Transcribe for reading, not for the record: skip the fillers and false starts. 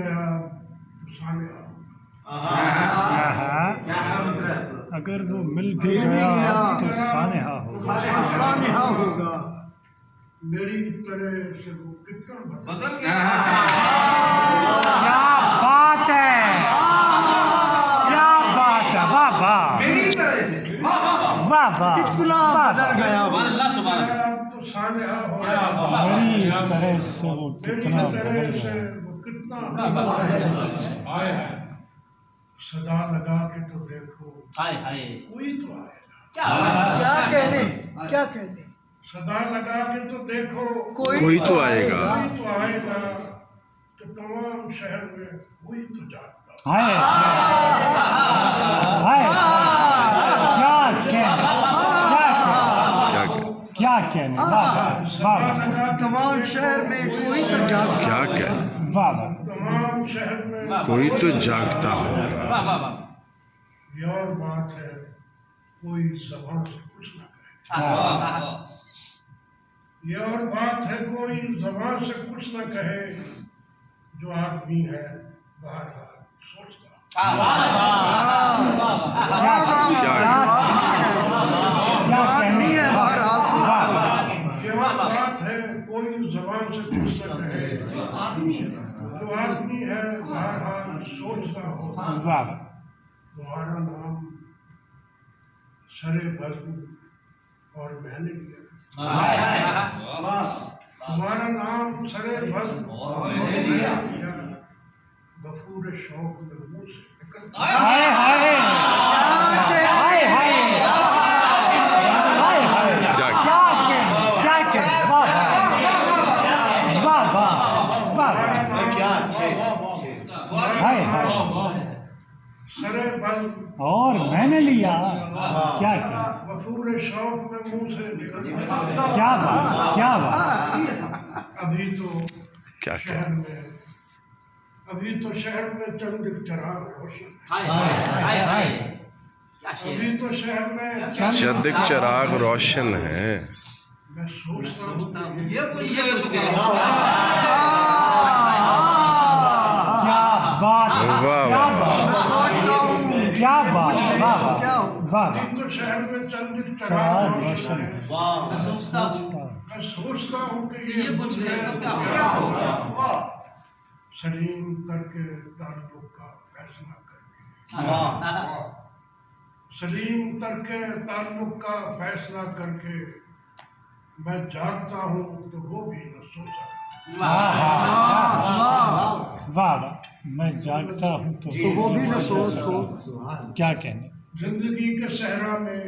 गया तो सानिहा अगर वो मिल भी गया तो सानिहा होगा। सानिहा होगा। मेरी तरह से वो कितना बदल गया। क्या बात है, क्या बात है, वाह वाह, मेरी तरह से वाह वाह, कितना बदल गया वो। अल्लाह सुभान तो सानिहा हो गया। मेरी तरह से वो मेरी कितना तरह बदल से गया। वो कितना बदल गया। सदा लगा के तो देखो हाय हाय कोई तो आएगा। क्या कहने, क्या कहने। सदा लगा के तो देखो कोई तो आएगा। कोई तो आएगा। तो तमाम शहर में कोई तो जागता। हाय हाय, क्या कहने, क्या कहने, वाह वाह, सदा लगा के तमाम शहर में कोई तो जागता। क्या कहने, वाह वाह, तमाम शहर में कोई तो जागता होगा। वाह वाह वाह। ये और बात है कोई ज़बान से कुछ ना कहे। ये और बात है कोई ज़बान से कुछ ना कहे। जो आदमी है बाहर सोचता। क्या आदमी है बहरहाल। ये और बात है कोई ज़बान से कुछ ना कहे। जो आदमी है बाहर सोचता हो। वाह, तुम्हारा नाम सरे बज़्म और मैंने लिया। तुम्हारा नाम सरे बज़्म और मैंने लिया। गफूर शौक में मुंह से निकलता। हाय हाय, हाय हाय, हाय हाय, क्या कहने, क्या कहने, वाह वाह, वाह वाह, क्या अच्छे। हाय हाय, सरे बज़्म और मैंने लिया, क्या कहने, गफूर शौक में मुंह से निकलता। क्या बात, क्या बात, अभी तो क्या शहर में चंद चराग रोशन। हाय हाय हाय क्या शेर। अभी तो शहर में चंद चिराग रोशन है। मैं सोचता हूँ ये बुझ गए क्या बात, वाह क्या वाह। बात, सोचता हूँ क्या बात, वाह क्या वाह, अभी तो शहर में चंद चराग चराग रोशन रोशन है। है। सोचता मैं सोचता हूँ कि ये बुझ गए तो क्या होगा। सलीम करके ताल्लुक का फैसला करके। सलीम करके ताल्लुक का फैसला करके मैं जागता हूँ तो वो भी न सोचा। वाह, मैं जागता हूँ तो वो भी न सोच। क्या कहने, जिंदगी के सहरा में